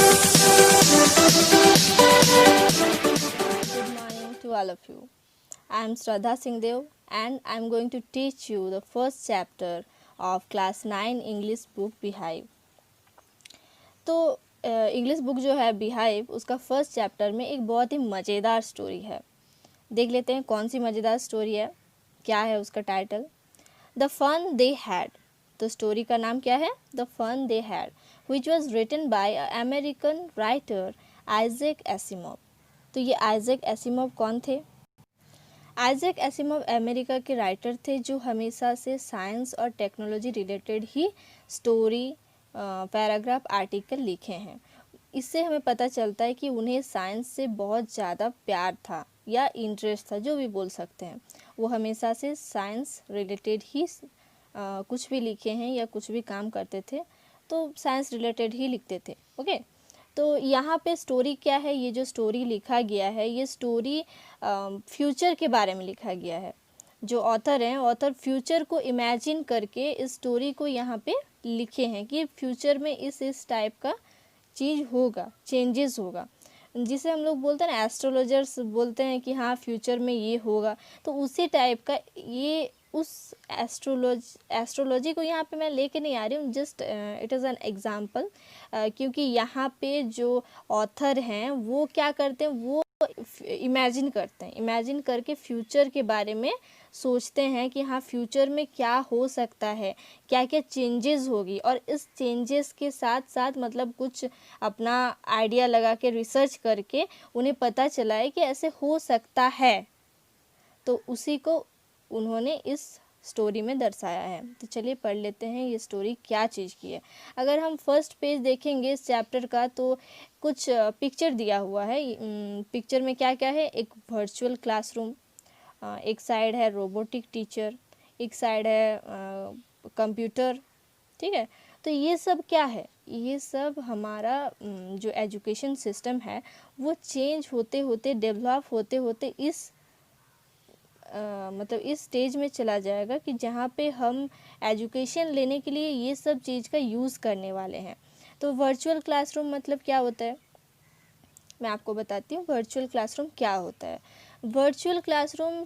Good morning to all of you. I am Shraddha Singhdev and I am going to teach you the first chapter of class 9 English book Beehive. तो English book जो है Beehive उसका first chapter में एक बहुत ही मज़ेदार story है. देख लेते हैं कौन सी मज़ेदार स्टोरी है. क्या है उसका title? The fun they had. तो स्टोरी का नाम क्या है? The fun they had, which was written by American writer Isaac Asimov. तो ये आइजैक एसिमोव कौन थे? आइजैक एसिमोव अमेरिका के राइटर थे जो हमेशा से साइंस और टेक्नोलॉजी रिलेटेड ही स्टोरी, पैराग्राफ, आर्टिकल लिखे हैं. इससे हमें पता चलता है कि उन्हें साइंस से बहुत ज़्यादा प्यार था या इंटरेस्ट था, जो भी बोल सकते हैं. वो हमेशा से साइंस रिलेटेड ही कुछ भी लिखे हैं या कुछ भी काम करते थे तो साइंस रिलेटेड ही लिखते थे. ओके, तो यहाँ पे स्टोरी क्या है? ये जो स्टोरी लिखा गया है ये स्टोरी फ्यूचर के बारे में लिखा गया है. जो ऑथर हैं, ऑथर फ्यूचर को इमेजिन करके इस स्टोरी को यहाँ पे लिखे हैं कि फ्यूचर में इस टाइप का चीज़ होगा, चेंजेस होगा, जिसे हम लोग बोलते हैं ना, एस्ट्रोलॉजर्स बोलते हैं कि हाँ फ्यूचर में ये होगा. तो उसी टाइप का ये उस एस्ट्रोलॉजी को यहाँ पे मैं लेके नहीं आ रही हूँ, just it is an example. क्योंकि यहाँ पे जो ऑथर हैं वो क्या करते हैं, वो इमेजिन करते हैं, इमेजिन करके फ्यूचर के बारे में सोचते हैं कि हाँ फ्यूचर में क्या हो सकता है, क्या क्या चेंजेस होगी, और इस चेंजेस के साथ साथ मतलब कुछ अपना आइडिया लगा के रिसर्च करके उन्हें पता चला है कि ऐसे हो सकता है. तो उसी को उन्होंने इस स्टोरी में दर्शाया है. तो चलिए पढ़ लेते हैं ये स्टोरी क्या चीज़ की है. अगर हम फर्स्ट पेज देखेंगे इस चैप्टर का तो कुछ पिक्चर दिया हुआ है. पिक्चर में क्या क्या है? एक वर्चुअल क्लासरूम, एक साइड है रोबोटिक टीचर, एक साइड है कंप्यूटर. ठीक है, तो ये सब क्या है? ये सब हमारा जो एजुकेशन सिस्टम है वो चेंज होते होते, डेवलप होते होते इस मतलब इस स्टेज में चला जाएगा कि जहाँ पे हम एजुकेशन लेने के लिए ये सब चीज़ का यूज़ करने वाले हैं. तो वर्चुअल क्लासरूम मतलब क्या होता है? मैं आपको बताती हूँ वर्चुअल क्लासरूम क्या होता है. वर्चुअल क्लासरूम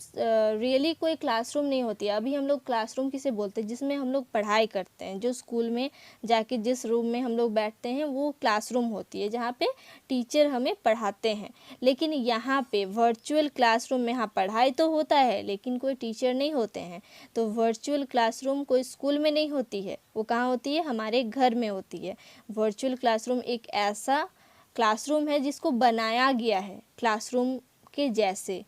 रियली कोई क्लासरूम नहीं होती है. अभी हम लोग क्लासरूम किसे बोलते हैं? जिसमें हम लोग पढ़ाई करते हैं, जो स्कूल में जाके जिस रूम में हम लोग बैठते हैं वो क्लासरूम होती है, जहाँ पे टीचर हमें पढ़ाते हैं. लेकिन यहाँ पे वर्चुअल क्लासरूम में हाँ पढ़ाई तो होता है लेकिन कोई टीचर नहीं होते हैं. तो वर्चुअल क्लासरूम कोई स्कूल में नहीं होती है, वो कहाँ होती है? हमारे घर में होती है. वर्चुअल क्लासरूम एक ऐसा क्लासरूम है जिसको बनाया गया है क्लासरूम के जैसे.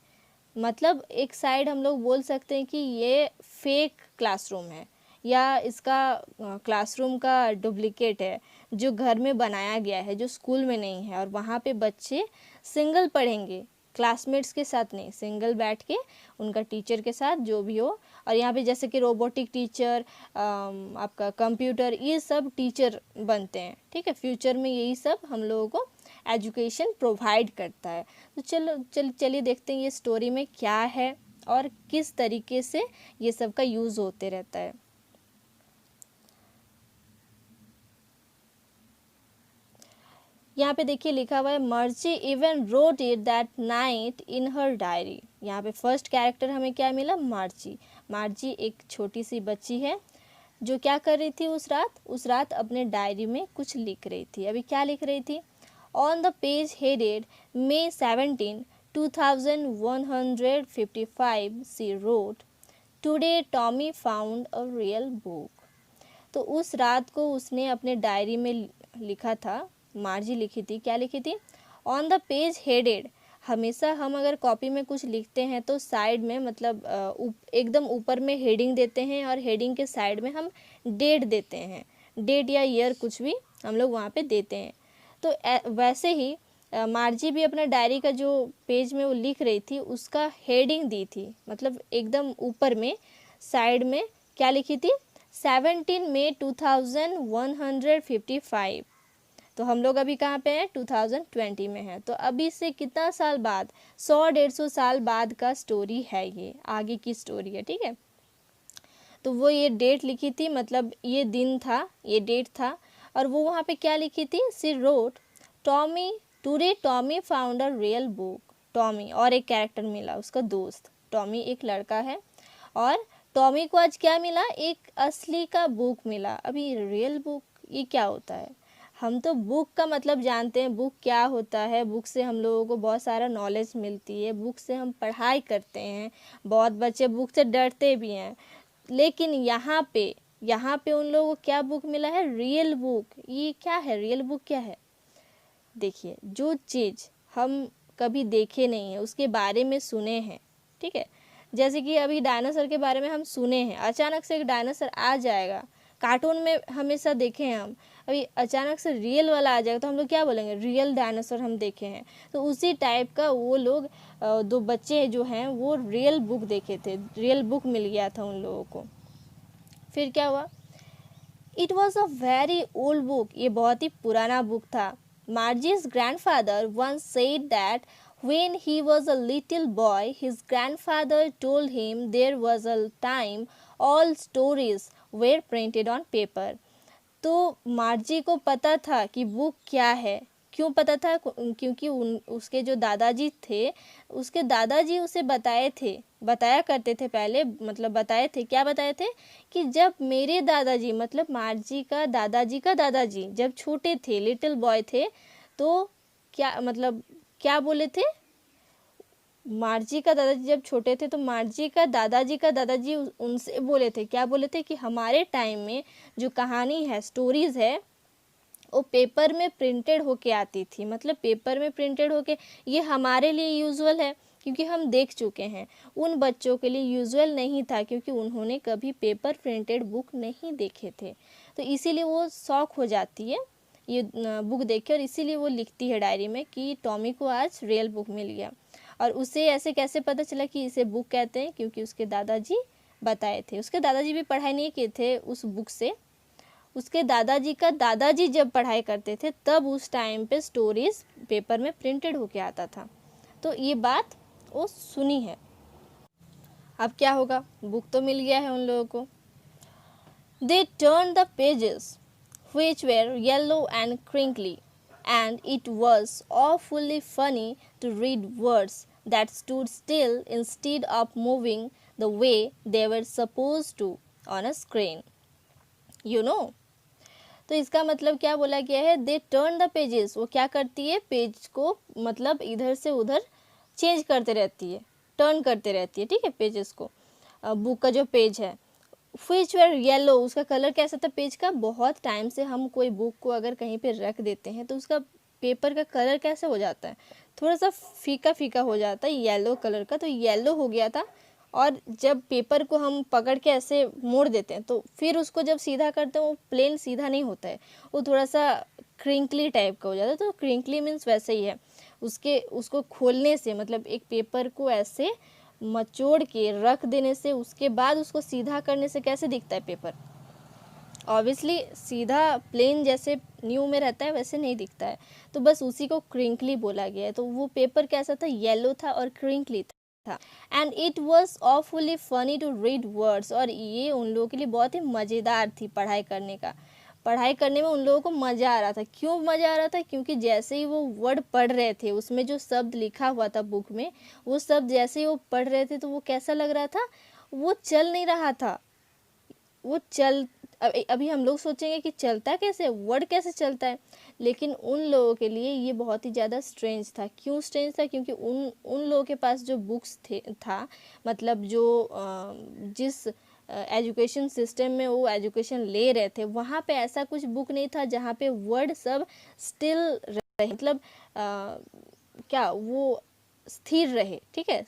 मतलब एक साइड हम लोग बोल सकते हैं कि ये फेक क्लासरूम है या इसका क्लासरूम का डुप्लीकेट है जो घर में बनाया गया है, जो स्कूल में नहीं है. और वहाँ पे बच्चे सिंगल पढ़ेंगे, क्लासमेट्स के साथ नहीं, सिंगल बैठ के उनका टीचर के साथ जो भी हो. और यहाँ पे जैसे कि रोबोटिक टीचर, आपका कंप्यूटर, ये सब टीचर बनते हैं. ठीक है, फ्यूचर में यही सब हम लोगों को एजुकेशन प्रोवाइड करता है. तो चलिए देखते हैं ये स्टोरी में क्या है और किस तरीके से ये सब का यूज़ होते रहता है. यहाँ पे देखिए लिखा हुआ है मर्जी even wrote it that night in her diary. यहाँ पे फर्स्ट कैरेक्टर हमें क्या मिला? मार्जी. मार्जी एक छोटी सी बच्ची है जो क्या कर रही थी उस रात अपने डायरी में कुछ लिख रही थी. अभी क्या लिख रही थी? On the page headed May 17, 2155, she wrote, "Today Tommy found a real book." तो उस रात को उसने अपने डायरी में लिखा था, मार्जी लिखी थी. क्या लिखी थी? On the page headed. हमेशा हम अगर कॉपी में कुछ लिखते हैं तो साइड में मतलब एकदम ऊपर में हेडिंग देते हैं और हेडिंग के साइड में हम डेट देते हैं. डेट या ईयर कुछ भी हम लोग वहाँ पे देते हैं. तो वैसे ही मार्जी भी अपना डायरी का जो पेज में वो लिख रही थी उसका हेडिंग दी थी, मतलब एकदम ऊपर में साइड में क्या लिखी थी? 17 मई 2155. तो हम लोग अभी कहाँ पे हैं? 2020 में हैं. तो अभी से कितना साल बाद? 100-150 साल बाद का स्टोरी है, ये आगे की स्टोरी है. ठीक है, तो वो ये डेट लिखी थी, मतलब ये दिन था, ये डेट था. और वो वहाँ पे क्या लिखी थी? She wrote Tommy today Tommy found a real book. Tommy और एक कैरेक्टर मिला, उसका दोस्त। टॉमी एक लड़का है और टॉमी को आज क्या मिला, एक असली का बुक मिला। अभी रियल बुक ये क्या होता है? हम तो बुक का मतलब जानते हैं, बुक क्या होता है। बुक से हम लोगों को बहुत सारा नॉलेज मिलती है, बुक से हम पढ़ाई करते हैं, बहुत बच्चे बुक से डरते भी हैं। लेकिन यहाँ पे उन लोगों को क्या बुक मिला है? Real book. ये क्या है? रियल बुक क्या है? देखिए, जो चीज़ हम कभी देखे नहीं है, उसके बारे में सुने हैं, ठीक है। जैसे कि अभी डायनासोर के बारे में हम सुने हैं, अचानक से एक डायनासोर आ जाएगा, कार्टून में हमेशा देखे हैं हम, अभी अचानक से रियल वाला आ जाएगा तो हम लोग क्या बोलेंगे? रियल डायनासोर हम देखे हैं। तो उसी टाइप का वो लोग दो बच्चे जो हैं वो रियल बुक देखे थे, रियल बुक मिल गया था उन लोगों को। फिर क्या हुआ? It was a very old book. ये बहुत ही पुराना बुक था। Margie's grandfather once said that when he was a little boy, his grandfather told him there was a time all stories were printed on paper. तो मार्जी को पता था कि book क्या है। क्यों पता था? क्योंकि उसके जो दादाजी थे, उसके दादाजी उसे बताया करते थे पहले, मतलब बताए थे, क्या बताए थे कि जब मेरे दादाजी, मतलब मार्जी का दादाजी जब छोटे थे, लिटिल बॉय थे, तो क्या मतलब क्या बोले थे? मार्जी का दादाजी जब छोटे थे तो मार्जी का दादाजी उनसे बोले थे, क्या बोले थे कि हमारे टाइम में जो कहानी है, स्टोरीज है, वो पेपर में प्रिंटेड होके आती थी। मतलब पेपर में प्रिंटेड होके, ये हमारे लिए यूजुअल है क्योंकि हम देख चुके हैं। उन बच्चों के लिए यूजुअल नहीं था क्योंकि उन्होंने कभी पेपर प्रिंटेड बुक नहीं देखे थे। तो इसीलिए वो शौक हो जाती है ये बुक देख के, और इसीलिए वो लिखती है डायरी में कि टॉमी को आज रियल बुक मिल गया। और उसे ऐसे कैसे पता चला कि इसे बुक कहते हैं? क्योंकि उसके दादाजी बताए थे। उसके दादाजी भी पढ़ाई नहीं किए थे उस बुक से, उसके दादाजी का दादाजी जब पढ़ाई करते थे तब उस टाइम पे स्टोरीज पेपर में प्रिंटेड होके आता था। तो ये बात वो सुनी है। अब क्या होगा? बुक तो मिल गया है उन लोगों को। They turn the pages which were yellow and crinkly, and it was awfully funny to read words that stood still instead of moving the way they were supposed to on a screen. You know? तो इसका मतलब क्या बोला गया है? They turn the pages, वो क्या करती है? पेज को मतलब इधर से उधर चेंज करते रहती है, टर्न करते रहती है, ठीक है, पेजेस को। बुक का जो पेज है, which were yellow, उसका कलर कैसा था पेज का? बहुत टाइम से हम कोई बुक को अगर कहीं पे रख देते हैं तो उसका पेपर का कलर कैसे हो जाता है? थोड़ा सा फीका फीका हो जाता है, येलो कलर का। तो येलो हो गया था, और जब पेपर को हम पकड़ के ऐसे मोड़ देते हैं तो फिर उसको जब सीधा करते हैं वो प्लेन सीधा नहीं होता है, वो थोड़ा सा क्रिंकली टाइप का हो जाता है। तो क्रिंकली मीन्स वैसे ही है, उसको खोलने से, मतलब एक पेपर को ऐसे मचोड़ के रख देने से, उसके बाद उसको सीधा करने से कैसे दिखता है पेपर? ऑब्वियसली सीधा प्लेन जैसे न्यू में रहता है वैसे नहीं दिखता है। तो बस उसी को क्रिंकली बोला गया है। तो वो पेपर कैसा था? येलो था और क्रिंकली था। And it was awfully funny to read words, और ये उन लोगों के लिए बहुत ही मज़ेदार थी पढ़ाई करने का। पढ़ाई करने में उन लोगों को मज़ा आ रहा था। क्यों मज़ा आ रहा था? क्योंकि जैसे ही वो वर्ड पढ़ रहे थे, उसमें जो शब्द लिखा हुआ था बुक में, वो शब्द जैसे ही वो पढ़ रहे थे तो वो कैसा लग रहा था? वो चल नहीं रहा था, वो चल अभी हम लोग सोचेंगे कि चलता कैसे, वर्ड कैसे चलता है, लेकिन उन लोगों के लिए ये बहुत ही ज़्यादा स्ट्रेंज था। क्यों स्ट्रेंज था? क्योंकि उन लोगों के पास जो बुक्स था, मतलब जो जिस एजुकेशन सिस्टम में वो एजुकेशन ले रहे थे, वहाँ पे ऐसा कुछ बुक नहीं था जहाँ पे वर्ड सब स्टिल रहे, मतलब क्या वो स्थिर रहे, ठीक है।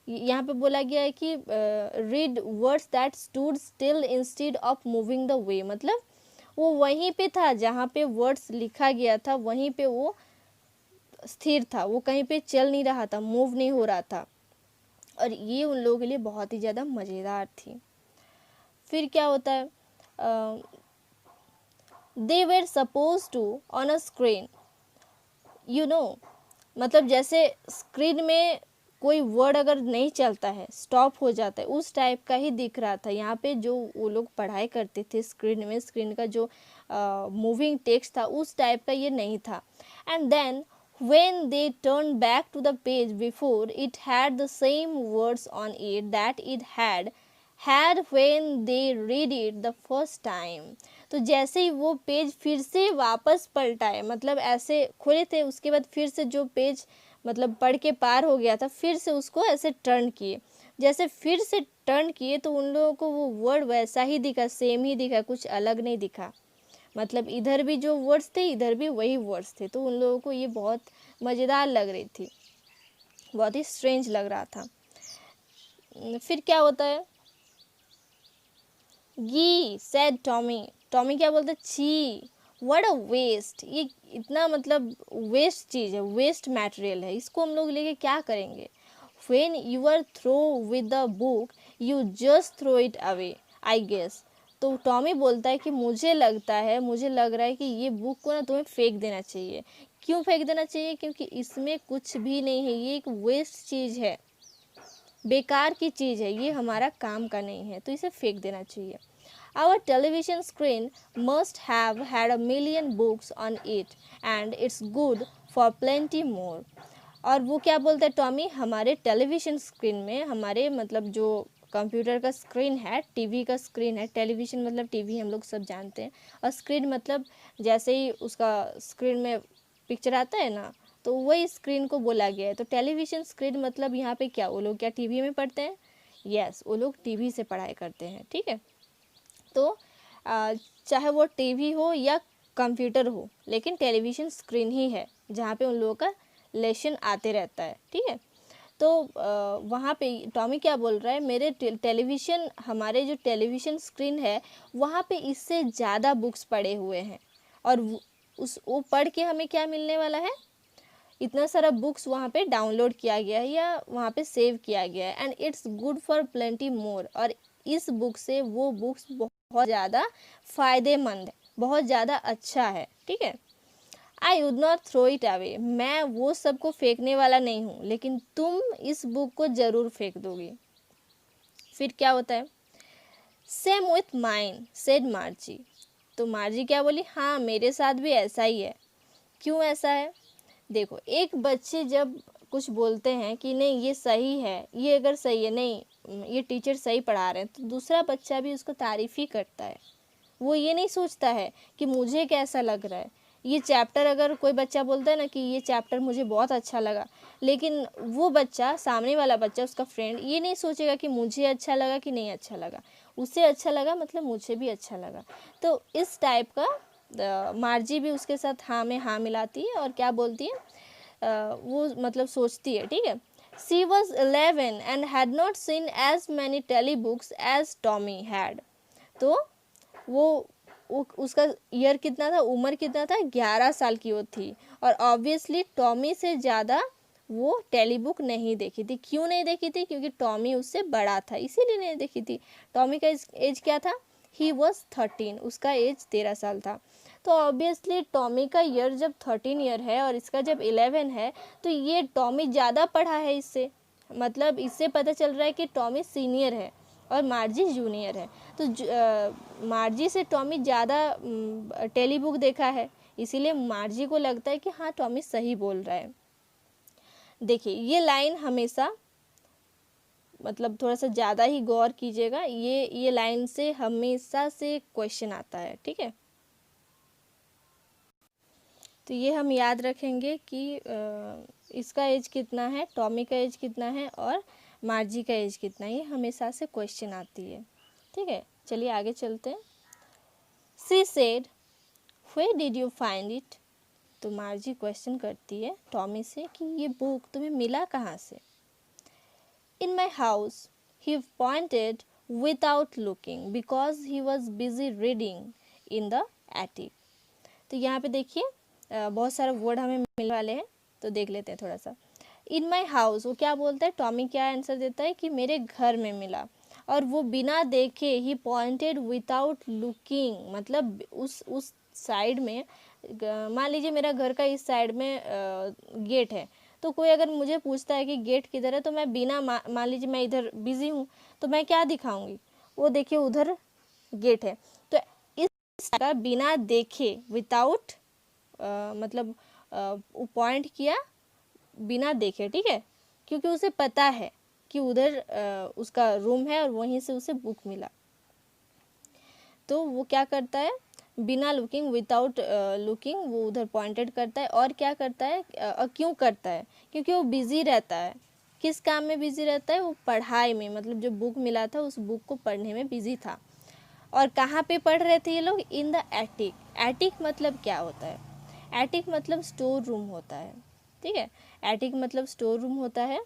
यहाँ पे बोला गया है कि read words that stood still instead of moving the way, मतलब वो वहीं पे था जहाँ पे वर्ड्स लिखा गया था, वहीं पे वो स्थिर था, वो कहीं पे चल नहीं रहा था, मूव नहीं हो रहा था। और ये उन लोगों के लिए बहुत ही ज़्यादा मज़ेदार थी। फिर क्या होता है? They were suppose to on a screen, you know, मतलब जैसे स्क्रीन में कोई वर्ड अगर नहीं चलता है, स्टॉप हो जाता है, उस टाइप का ही दिख रहा था। यहाँ पे जो वो लोग पढ़ाई करते थे स्क्रीन में, स्क्रीन का जो मूविंग टेक्स्ट था उस टाइप का ये नहीं था। And then when they turned back to the page before, it had the same words on it that it had when they read it the first time. तो जैसे ही वो पेज फिर से वापस पलटाए, मतलब ऐसे खोले थे, उसके बाद फिर से जो पेज मतलब पढ़ के पार हो गया था, फिर से उसको ऐसे टर्न किए, जैसे फिर से टर्न किए तो उन लोगों को वो वर्ड वैसा ही दिखा, सेम ही दिखा, कुछ अलग नहीं दिखा। मतलब इधर भी जो वर्ड्स थे इधर भी वही वर्ड्स थे। तो उन लोगों को ये बहुत मज़ेदार लग रही थी, बहुत ही स्ट्रेंज लग रहा था। फिर क्या होता है, गी सेड टॉमी, टॉमी क्या बोलता है, छी, व्हाट अ वेस्ट, ये इतना मतलब वेस्ट चीज़ है, वेस्ट मटेरियल है, इसको हम लोग लेके क्या करेंगे। When you are through with the book you just throw it away I guess. तो टॉमी बोलता है कि मुझे लग रहा है कि ये बुक को ना तुम्हें फेंक देना चाहिए। क्यों फेंक देना चाहिए, क्योंकि इसमें कुछ भी नहीं है, ये एक वेस्ट चीज़ है, बेकार की चीज़ है, ये हमारा काम का नहीं है, तो इसे फेंक देना चाहिए। Our television screen must have had a million books on it and it's good for plenty more. और वो क्या बोलता है टॉमी, हमारे टेलीविज़न स्क्रीन में, हमारे मतलब जो कंप्यूटर का स्क्रीन है, टीवी का स्क्रीन है, टेलीविज़न मतलब टीवी हम लोग सब जानते हैं, और स्क्रीन मतलब जैसे ही उसका स्क्रीन में पिक्चर आता है ना, तो वही स्क्रीन को बोला गया है। तो टेलीविज़न स्क्रीन मतलब यहाँ पे क्या, वो लोग क्या टीवी में पढ़ते हैं, यस, वो लोग टीवी से पढ़ाई करते हैं, ठीक है। तो चाहे वो टीवी हो या कंप्यूटर हो, लेकिन टेलीविज़न स्क्रीन ही है जहाँ पे उन लोगों का लेसन आते रहता है, ठीक है। तो वहाँ पे टॉमी क्या बोल रहा है, मेरे टेलीविज़न, हमारे जो टेलीविज़न स्क्रीन है वहाँ पे इससे ज़्यादा बुक्स पड़े हुए हैं, और वो पढ़ के हमें क्या मिलने वाला है, इतना सारा बुक्स वहाँ पे डाउनलोड किया गया है या वहाँ पे सेव किया गया है, and it's good for plenty more, और इस बुक से वो बुक्स बहुत ज़्यादा फ़ायदेमंद है, बहुत ज़्यादा अच्छा है, ठीक है। I would not throw it away, मैं वो सब को फेंकने वाला नहीं हूँ, लेकिन तुम इस बुक को ज़रूर फेंक दोगे। फिर क्या होता है, सेम विथ माइन सेड मार्जी, तो मार्जी क्या बोली, हाँ मेरे साथ भी ऐसा ही है। क्यों ऐसा है, देखो, एक बच्चे जब कुछ बोलते हैं कि नहीं ये सही है, ये अगर सही है, नहीं ये टीचर सही पढ़ा रहे हैं, तो दूसरा बच्चा भी उसको तारीफ़ ही करता है। वो ये नहीं सोचता है कि मुझे कैसा लग रहा है। ये चैप्टर अगर कोई बच्चा बोलता है ना कि ये चैप्टर मुझे बहुत अच्छा लगा, लेकिन वो बच्चा, सामने वाला बच्चा, उसका फ्रेंड, ये नहीं सोचेगा कि मुझे अच्छा लगा कि नहीं अच्छा लगा, उसे अच्छा लगा मतलब मुझे भी अच्छा लगा। तो इस टाइप का मार्जी भी उसके साथ हाँ में हाँ मिलाती है और क्या बोलती है, वो मतलब सोचती है, ठीक है। She was 11 and had not seen as many telebooks as Tommy had, तो वो उसका ईयर कितना था, उम्र कितना था, 11 साल की वो थी, और ऑब्वियसली टॉमी से ज़्यादा वो टेली बुक नहीं देखी थी। क्यों नहीं देखी थी, क्योंकि टॉमी उससे बड़ा था, इसीलिए नहीं देखी थी। टॉमी का एज क्या था, ही वॉज 13, उसका एज 13 साल था। तो ऑब्वियसली टॉमी का ईयर जब 13 ईयर है और इसका जब 11 है, तो ये टॉमी ज़्यादा पढ़ा है इससे, मतलब इससे पता चल रहा है कि टॉमी सीनियर है और मार्जी जूनियर है। तो मार्जी से टॉमी ज़्यादा टेली बुक देखा है, इसीलिए मार्जी को लगता है कि हाँ टॉमी सही बोल रहा है। देखिए ये लाइन हमेशा, मतलब थोड़ा सा ज़्यादा ही गौर कीजिएगा, ये लाइन से हमेशा से क्वेश्चन आता है, ठीक है। तो ये हम याद रखेंगे कि इसका एज कितना है, टॉमी का एज कितना है और मार्जी का एज कितना है, ये हमेशा से क्वेश्चन आती है, ठीक है। चलिए आगे चलते हैं। She said where did you find it, तो मार्जी क्वेश्चन करती है टॉमी से कि ये बुक तुम्हें मिला कहाँ से। In my house, he pointed without looking because he was busy reading in the attic. तो यहाँ पे देखिए बहुत सारे वर्ड हमें मिलने वाले हैं, तो देख लेते हैं थोड़ा सा। इन माई हाउस, वो क्या बोलता है, टॉमी क्या आंसर देता है कि मेरे घर में मिला, और वो बिना देखे ही पॉइंटेड विदाउट लुकिंग, मतलब उस साइड में, मान लीजिए मेरा घर का इस साइड में गेट है, तो कोई अगर मुझे पूछता है कि गेट किधर है, तो मैं बिना मान लीजिए मैं इधर बिजी हूँ, तो मैं क्या दिखाऊंगी, वो देखिए उधर गेट है। तो इस का बिना देखे, विदाउट मतलब वो पॉइंट किया बिना देखे, ठीक है, क्योंकि उसे पता है कि उधर उसका रूम है और वहीं से उसे बुक मिला। तो वो क्या करता है, बिना लुकिंग, विदाउट लुकिंग वो उधर पॉइंटेड करता है। और क्या करता है, क्यों करता है, क्योंकि वो बिजी रहता है। किस काम में बिजी रहता है, वो पढ़ाई में, मतलब जो बुक मिला था उस बुक को पढ़ने में बिजी था। और कहाँ पे पढ़ रहे थे ये लोग, इन द एटिक। एटिक मतलब क्या होता है, एटिक मतलब स्टोर रूम होता है, ठीक है। एटिक मतलब स्टोर रूम होता है।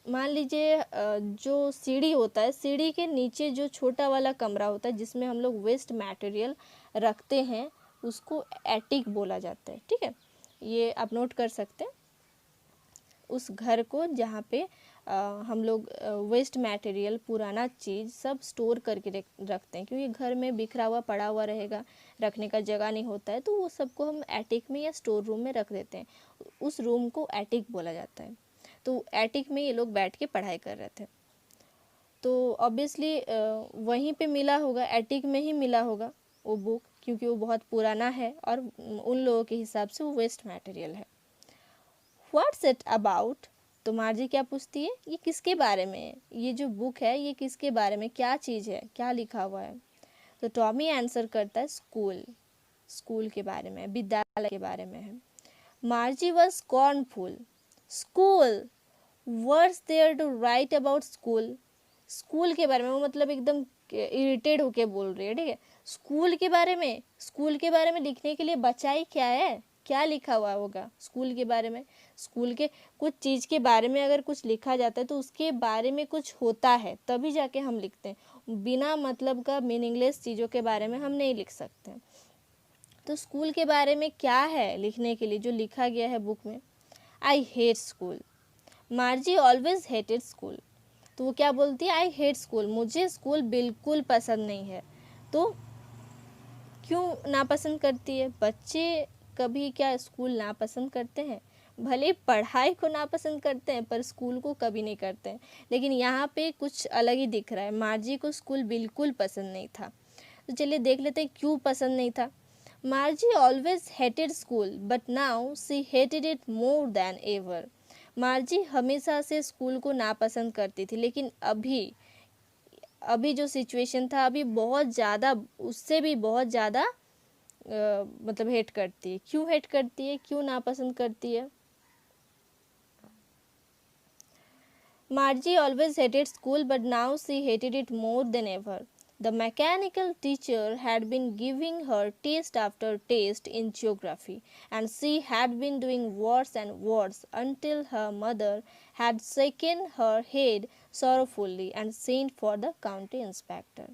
मान लीजिए जो सीढ़ी होता है, सीढ़ी के नीचे जो छोटा वाला कमरा होता है जिसमें हम लोग वेस्ट मटेरियल रखते हैं, उसको एटिक बोला जाता है, ठीक है। ये आप नोट कर सकते हैं, उस घर को जहाँ पे हम लोग वेस्ट मटेरियल, पुराना चीज़ सब स्टोर करके रखते हैं, क्योंकि घर में बिखरा हुआ पड़ा हुआ रहेगा, रखने का जगह नहीं होता है, तो वो सबको हम एटिक में या स्टोर रूम में रख देते हैं। उस रूम को एटिक बोला जाता है। तो एटिक में ये लोग बैठ के पढ़ाई कर रहे थे। तो ऑब्वियसली वहीं पे मिला होगा, एटिक में ही मिला होगा वो बुक, क्योंकि वो बहुत पुराना है और उन लोगों के हिसाब से वो वेस्ट मटेरियल है। व्हाट्स इट अबाउट, तो मार्जी क्या पूछती है, ये किसके बारे में है, ये जो बुक है ये किसके बारे में, क्या चीज़ है, क्या लिखा हुआ है। तो टॉमी आंसर करता है स्कूल, स्कूल के बारे में, विद्यालय के बारे में है। Margie was scornful, school, words there to write about school, school के बारे में वो मतलब एकदम इरिटेट होके बोल रही है, ठीक है। स्कूल के बारे में, स्कूल के बारे में लिखने के लिए बचाई क्या है, क्या लिखा हुआ होगा स्कूल के बारे में। स्कूल के कुछ चीज़ के बारे में अगर कुछ लिखा जाता है तो उसके बारे में कुछ होता है तभी जाके हम लिखते हैं, बिना मतलब का मीनिंगलेस चीज़ों के बारे में हम नहीं लिख सकते। तो स्कूल के बारे में क्या है लिखने के लिए जो लिखा गया है बुक में, I hate school, मार्जी always hated school. तो वो क्या बोलती है, आई हेट स्कूल, मुझे स्कूल बिल्कुल पसंद नहीं है। तो क्यों नापसंद करती है, बच्चे कभी क्या स्कूल नापसंद करते हैं, भले पढ़ाई को नापसंद करते हैं पर स्कूल को कभी नहीं करते हैं। लेकिन यहाँ पे कुछ अलग ही दिख रहा है, मार्जी को स्कूल बिल्कुल पसंद नहीं था। तो चलिए देख लेते हैं क्यों पसंद नहीं था। मार्जी always hated school but now see hated it more than ever. मार्जी हमेशा से स्कूल को नापसंद करती थी, लेकिन अभी जो सिचुएशन था, अभी बहुत ज़्यादा, उससे भी बहुत ज़्यादा मतलब हेट करती है। क्यों हेट करती है, क्यों नापसंद करती है। Margie always hated school, but now she hated it more than ever. The mechanical teacher had been giving her test after test in geography, and she had been doing worse and worse until her mother had shaken her head sorrowfully and sent for the county inspector.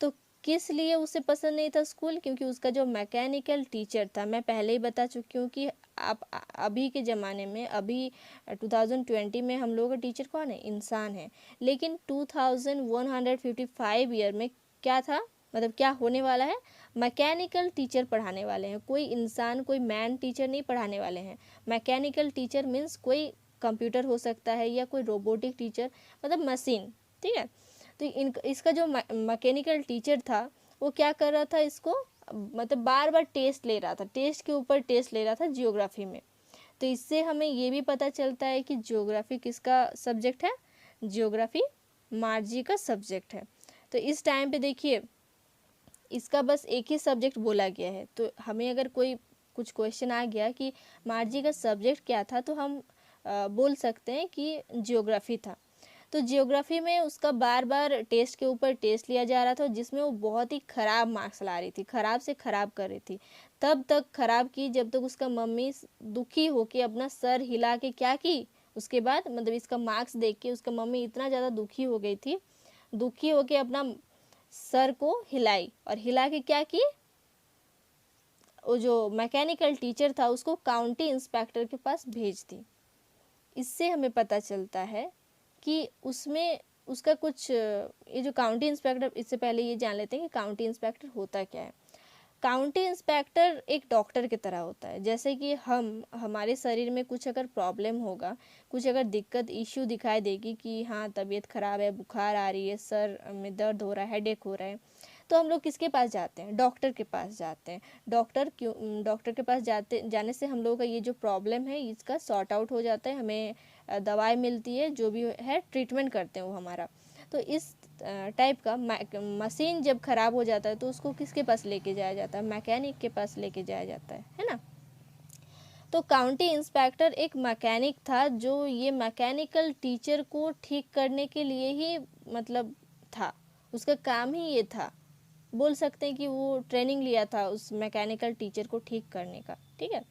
तो किस लिए उसे पसंद नहीं था school, क्योंकि उसका जो मैकेनिकल टीचर था, मैं पहले ही बता चुकी हूँ कि आप अभी के ज़माने में, अभी 2020 में हम लोगों का टीचर कौन है, इंसान है। लेकिन 2155 ईयर में क्या था, मतलब क्या होने वाला है, मैकेनिकल टीचर पढ़ाने वाले हैं। कोई इंसान, कोई मैन टीचर नहीं पढ़ाने वाले हैं। मैकेनिकल टीचर मीन्स कोई कंप्यूटर हो सकता है या कोई रोबोटिक टीचर, मतलब मशीन, ठीक है। तो इसका जो मैकेनिकल टीचर था वो क्या कर रहा था, इसको मतलब बार बार टेस्ट ले रहा था, टेस्ट के ऊपर टेस्ट ले रहा था जियोग्राफी में। तो इससे हमें ये भी पता चलता है कि जियोग्राफी किसका सब्जेक्ट है, जियोग्राफी मार्जी का सब्जेक्ट है। तो इस टाइम पे देखिए इसका बस एक ही सब्जेक्ट बोला गया है। तो हमें अगर कोई कुछ क्वेश्चन आ गया कि मार्जी का सब्जेक्ट क्या था, तो हम बोल सकते हैं कि जियोग्राफी था। तो जियोग्राफी में उसका बार बार टेस्ट के ऊपर टेस्ट लिया जा रहा था, जिसमें वो बहुत ही ख़राब मार्क्स ला रही थी, ख़राब से ख़राब कर रही थी। तब तक ख़राब की जब तक उसका मम्मी दुखी होके अपना सर हिला के क्या की, उसके बाद मतलब इसका मार्क्स देख के उसका मम्मी इतना ज़्यादा दुखी हो गई थी, दुखी होके अपना सर को हिलाई और हिला के क्या की, वो जो मैकेनिकल टीचर था उसको काउंटी इंस्पेक्टर के पास भेज दी। इससे हमें पता चलता है कि उसमें उसका कुछ, ये जो काउंटी इंस्पेक्टर, इससे पहले ये जान लेते हैं कि काउंटी इंस्पेक्टर होता क्या है। काउंटी इंस्पेक्टर एक डॉक्टर की तरह होता है। जैसे कि हमारे शरीर में कुछ अगर प्रॉब्लम होगा, कुछ अगर दिक्कत, इश्यू दिखाई देगी कि हाँ तबीयत ख़राब है, बुखार आ रही है, सर में दर्द हो रहा है, हेडेक हो रहा है, तो हम लोग किसके पास जाते हैं? डॉक्टर के पास जाते हैं। डॉक्टर के पास जाने से हम लोगों का ये जो प्रॉब्लम है इसका सॉर्ट आउट हो जाता है, हमें दवाई मिलती है, जो भी है ट्रीटमेंट करते हैं वो हमारा। तो इस टाइप का मशीन जब ख़राब हो जाता है तो उसको किसके पास लेके जाया जाता है? मैकेनिक के पास लेके जाया जाता है ना। तो काउंटी इंस्पेक्टर एक मैकेनिक था जो ये मैकेनिकल टीचर को ठीक करने के लिए ही मतलब था, उसका काम ही ये था। बोल सकते हैं कि वो ट्रेनिंग लिया था उस मैकेनिकल टीचर को ठीक करने का, ठीक है।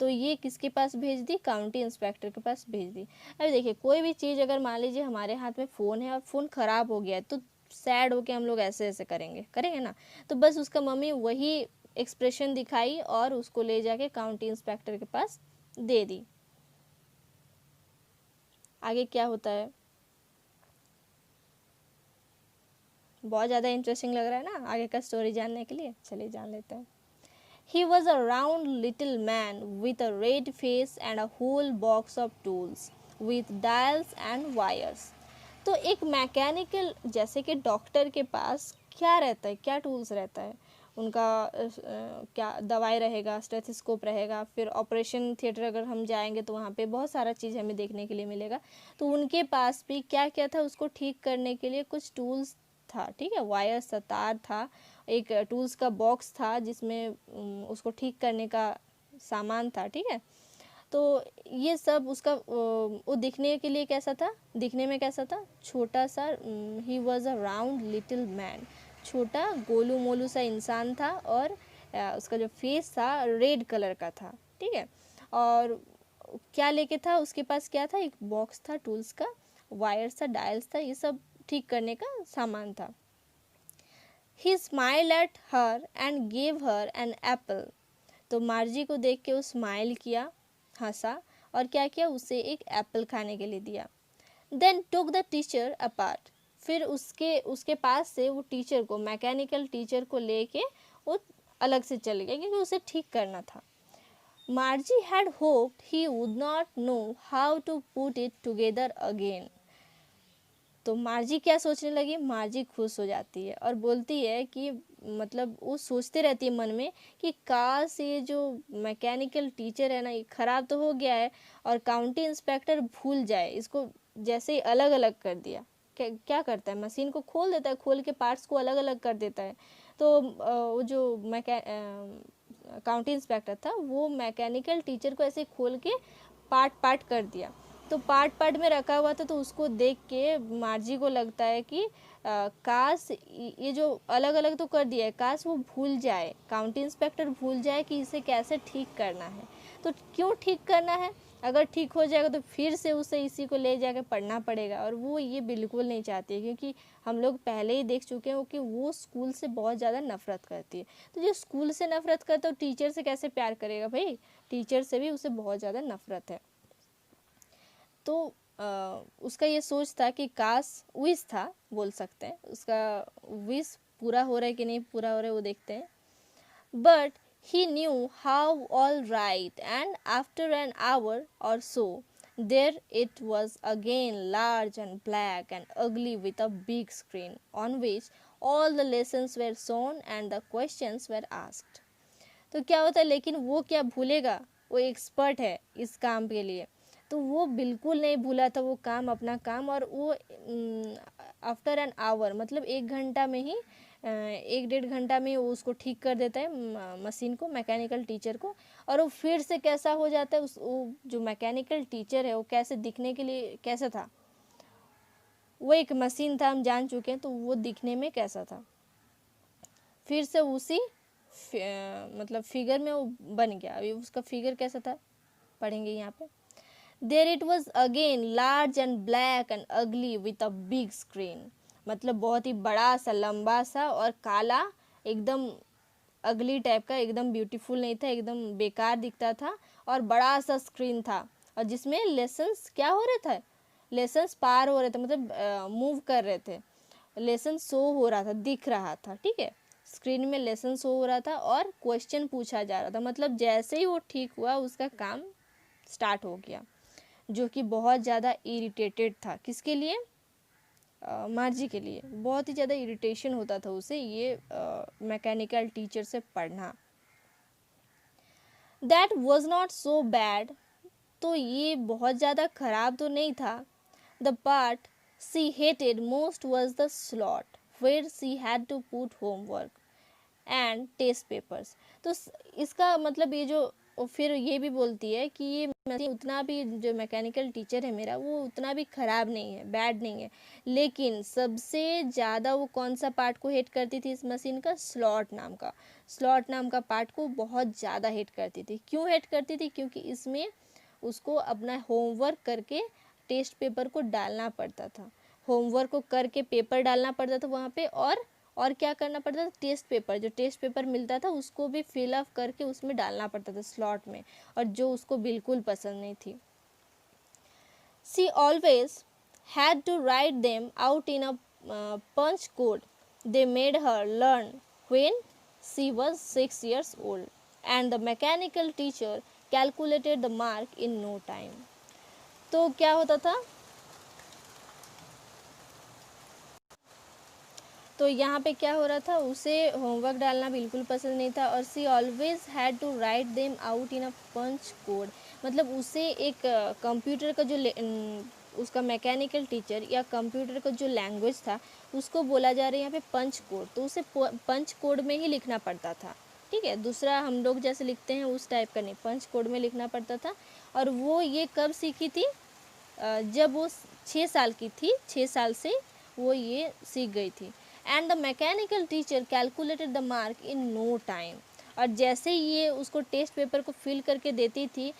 तो ये किसके पास भेज दी? काउंटी इंस्पेक्टर के पास भेज दी। अभी देखिए, कोई भी चीज़ अगर मान लीजिए हमारे हाथ में फ़ोन है और फ़ोन ख़राब हो गया है तो सैड होके हम लोग ऐसे ऐसे करेंगे ना। तो बस उसका मम्मी वही एक्सप्रेशन दिखाई और उसको ले जाके काउंटी इंस्पेक्टर के पास दे दी। आगे क्या होता है? बहुत ज़्यादा इंटरेस्टिंग लग रहा है ना आगे का स्टोरी जानने के लिए? चलिए जान लेते हैं। He was a round little man with a red face and a whole box of tools with dials and wires. तो एक मैकेनिकल जैसे कि डॉक्टर के पास क्या रहता है, क्या टूल्स रहता है उनका? क्या दवाई रहेगा, स्टेथोस्कोप रहेगा, फिर ऑपरेशन थिएटर अगर हम जाएंगे तो वहाँ पे बहुत सारा चीज़ हमें देखने के लिए मिलेगा। तो उनके पास भी क्या क्या था? उसको ठीक करने के लिए कुछ टूल्स था, ठीक है। वायर था, तार था, एक टूल्स का बॉक्स था जिसमें उसको ठीक करने का सामान था, ठीक है। तो ये सब उसका वो दिखने के लिए कैसा था? दिखने में कैसा था? छोटा सा। He was a round little man, छोटा गोलू मोलू सा इंसान था और उसका जो फेस था रेड कलर का था, ठीक है। और क्या लेके था? उसके पास क्या था? एक बॉक्स था टूल्स का, वायर्स था, डायल्स था, ये सब ठीक करने का सामान था। He smiled at her and gave her an apple. तो मार्जी को देख के वो स्माइल किया, हंसा और क्या किया? उसे एक एप्पल खाने के लिए दिया। Then took the teacher apart. फिर उसके पास से वो टीचर को, मैकेनिकल टीचर को लेके वो अलग से चल गया क्योंकि उसे ठीक करना था। Margie had hoped he would not know how to put it together again. तो मार्जी क्या सोचने लगी? मार्जी खुश हो जाती है और बोलती है कि मतलब वो सोचते रहती है मन में कि काश ये जो मैकेनिकल टीचर है ना, ये ख़राब तो हो गया है और काउंटी इंस्पेक्टर भूल जाए इसको, जैसे ही अलग अलग कर दिया। क्या करता है? मशीन को खोल देता है, खोल के पार्ट्स को अलग अलग कर देता है। तो वो जो काउंटी इंस्पेक्टर था वो मैकेनिकल टीचर को ऐसे खोल के पार्ट पार्ट कर दिया। तो पार्ट पार्ट में रखा हुआ था, तो उसको देख के मार्जी को लगता है कि काश ये जो अलग अलग तो कर दिया है, काश वो भूल जाए, काउंटी इंस्पेक्टर भूल जाए कि इसे कैसे ठीक करना है। तो क्यों ठीक करना है? अगर ठीक हो जाएगा तो फिर से उसे इसी को ले जाकर पढ़ना पड़ेगा और वो ये बिल्कुल नहीं चाहती है क्योंकि हम लोग पहले ही देख चुके हैं कि वो स्कूल से बहुत ज़्यादा नफरत करती है। तो जो स्कूल से नफरत करता है तो टीचर से कैसे प्यार करेगा भाई? टीचर से भी उसे बहुत ज़्यादा नफरत है। तो उसका ये सोच था कि काश, विश था बोल सकते हैं, उसका विश पूरा हो रहा है कि नहीं पूरा हो रहा है वो देखते हैं। But he knew how all right, and after an hour or so there it was again, large and black and ugly with a big screen on which all the lessons were shown and the questions were asked. तो क्या होता है? लेकिन वो क्या भूलेगा? वो expert है इस काम के लिए, तो वो बिल्कुल नहीं भूला था वो काम, अपना काम। और वो आफ्टर एन आवर मतलब 1 घंटा में ही 1-1.5 घंटा में वो उसको ठीक कर देता है मशीन को, मैकेनिकल टीचर को। और वो फिर से कैसा हो जाता है? वो जो मैकेनिकल टीचर है वो कैसे दिखने के लिए कैसा था? वो एक मशीन था, हम जान चुके हैं, तो वो दिखने में कैसा था? फिर से उसी मतलब फिगर में वो बन गया। अभी उसका फिगर कैसा था पढ़ेंगे यहाँ पे। There it was again, large and black and ugly with a big screen. मतलब बहुत ही बड़ा सा, लंबा सा और काला, एकदम अगली टाइप का, एकदम ब्यूटीफुल नहीं था, एकदम बेकार दिखता था। और बड़ा सा स्क्रीन था और जिसमें लेसन्स क्या हो रहे थे? लेसन्स पार हो रहे थे, मतलब मूव कर रहे थे। लेसन शो हो रहा था, दिख रहा था, ठीक है। स्क्रीन में लेसन शो हो रहा था और क्वेश्चन पूछा जा रहा था। मतलब जैसे ही वो ठीक हुआ उसका काम स्टार्ट हो गया, जो कि बहुत ज़्यादा इरिटेटेड था। किसके लिए? मार्जी के लिए बहुत ही ज़्यादा इरिटेशन होता था उसे ये मैकेनिकल टीचर से पढ़ना। That was not so bad, तो ये बहुत ज़्यादा ख़राब तो नहीं था। The part she hated most was the slot where she had to put homework and test papers. तो इसका मतलब ये जो फिर ये भी बोलती है कि ये मशीन उतना भी, जो मैकेनिकल टीचर है मेरा, वो उतना भी ख़राब नहीं है, बैड नहीं है, लेकिन सबसे ज़्यादा वो कौन सा पार्ट को हेट करती थी इस मशीन का? स्लॉट नाम का पार्ट को बहुत ज़्यादा हेट करती थी। क्यों हेट करती थी? क्योंकि इसमें उसको अपना होमवर्क करके टेस्ट पेपर को डालना पड़ता था, होमवर्क को करके पेपर डालना पड़ता था वहाँ पे, और क्या करना पड़ता था? टेस्ट पेपर, जो टेस्ट पेपर मिलता था उसको भी फिलअप करके उसमें डालना पड़ता था स्लॉट में, और जो उसको बिल्कुल पसंद नहीं थी। She always had to write them out in a punch code they made her learn when she was 6 years old, and the mechanical teacher calculated the mark in no time। तो क्या होता था? तो यहाँ पे क्या हो रहा था? उसे होमवर्क डालना बिल्कुल पसंद नहीं था, और she always had to write them out in a punch code, मतलब उसे एक कंप्यूटर का जो उसका मैकेनिकल टीचर या कंप्यूटर का जो लैंग्वेज था उसको बोला जा रहा है यहाँ पे पंच कोड, तो उसे पंच कोड में ही लिखना पड़ता था। ठीक है, दूसरा हम लोग जैसे लिखते हैं उस टाइप का नहीं, पंच कोड में लिखना पड़ता था। और वो ये कब सीखी थी? जब वो 6 साल की थी, 6 साल से वो ये सीख गई थी। And the mechanical teacher calculated the mark in no time, और जैसे ये उसको टेस्ट पेपर को फिल करके देती थी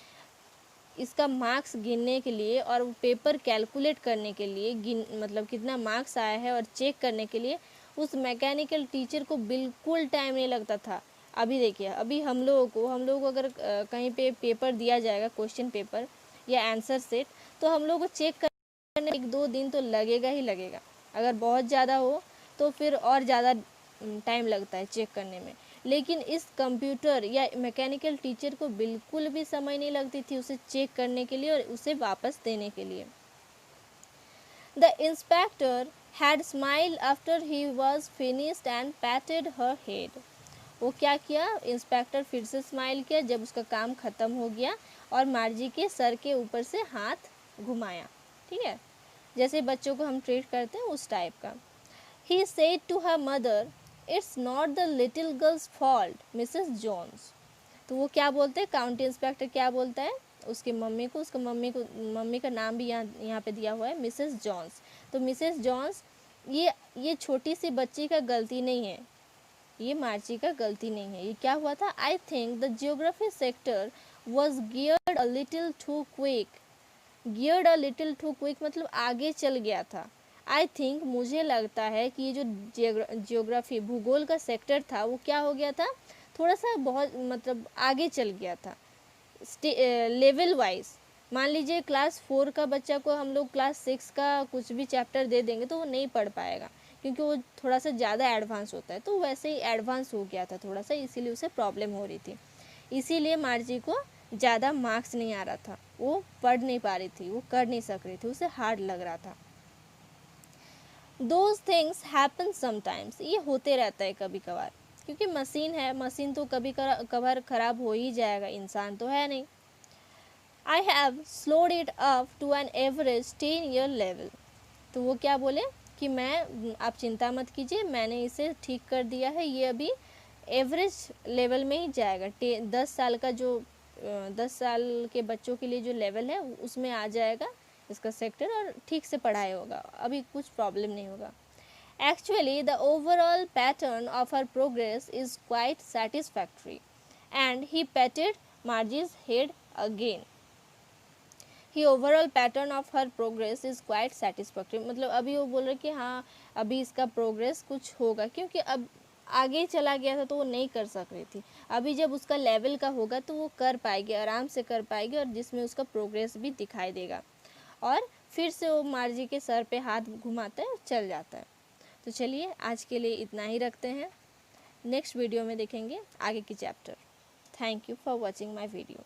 इसका मार्क्स गिनने के लिए और पेपर कैलकुलेट करने के लिए, मतलब कितना मार्क्स आया है और चेक करने के लिए, उस मैकेनिकल टीचर को बिल्कुल टाइम नहीं लगता था। अभी देखिए, अभी हम लोगों को अगर कहीं पे पेपर दिया जाएगा, क्वेश्चन पेपर या आंसर सेट, तो हम लोग को चेक करने 1-2 दिन तो लगेगा ही लगेगा। अगर बहुत ज़्यादा हो तो फिर और ज़्यादा टाइम लगता है चेक करने में, लेकिन इस कंप्यूटर या मैकेनिकल टीचर को बिल्कुल भी समय नहीं लगती थी उसे चेक करने के लिए और उसे वापस देने के लिए। The inspector had smiled after he was finished and पैटेड her head. वो क्या किया? इंस्पेक्टर फिर से स्माइल किया जब उसका काम ख़त्म हो गया और मार्जी के सर के ऊपर से हाथ घुमाया। ठीक है, जैसे बच्चों को हम ट्रीट करते हैं उस टाइप का। He said to her mother, "It's not the little girl's fault, Mrs. Jones." तो वो क्या बोलते हैं? काउंटी इंस्पेक्टर क्या बोलता है उसकी मम्मी को? उसका मम्मी का नाम भी यहाँ पे दिया हुआ है, मिसेस जॉन्स। तो मिसेस जॉन्स, ये छोटी सी बच्ची का गलती नहीं है, ये मार्ची का गलती नहीं है। ये क्या हुआ था? I think the geography sector was geared a little too quick. Geared a little too quick मतलब आगे चल गया था। आई थिंक, मुझे लगता है कि ये जो जियोग्राफी, भूगोल का सेक्टर था, वो क्या हो गया था? थोड़ा सा बहुत मतलब आगे चल गया था लेवल वाइज। मान लीजिए क्लास 4 का बच्चा को हम लोग क्लास 6 का कुछ भी चैप्टर दे देंगे तो वो नहीं पढ़ पाएगा, क्योंकि वो थोड़ा सा ज़्यादा एडवांस होता है। तो वैसे ही एडवांस हो गया था थोड़ा सा, इसीलिए उसे प्रॉब्लम हो रही थी। इसीलिए मार्जी को ज़्यादा मार्क्स नहीं आ रहा था, वो पढ़ नहीं पा रही थी, वो कर नहीं सक रही थी, उसे हार्ड लग रहा था। Those things happen sometimes, ये होते रहता है कभी कभार, क्योंकि मशीन है, मशीन तो कभी कभार ख़राब हो ही जाएगा, इंसान तो है नहीं। I have slowed it up to an average 10-year level। तो वो क्या बोले कि आप चिंता मत कीजिए, मैंने इसे ठीक कर दिया है, ये अभी एवरेज लेवल में ही जाएगा। 10 साल का जो 10 साल के बच्चों के लिए जो लेवल है उसमें आ जाएगा इसका सेक्टर, और ठीक से पढ़ाई होगा, अभी कुछ प्रॉब्लम नहीं होगा। Actually the overall pattern of her progress is quite satisfactory, and he patted Margie's head again. He overall pattern of her progress is quite satisfactory, मतलब अभी वो बोल रहे कि हाँ अभी इसका प्रोग्रेस कुछ होगा, क्योंकि अब आगे चला गया था तो वो नहीं कर सक रही थी। अभी जब उसका लेवल का होगा तो वो कर पाएगी, आराम से कर पाएगी, और जिसमें उसका प्रोग्रेस भी दिखाई देगा। और फिर से वो मार्जी के सर पे हाथ घुमाता है और चल जाता है। तो चलिए आज के लिए इतना ही रखते हैं, नेक्स्ट वीडियो में देखेंगे आगे की chapter. Thank you for watching my video.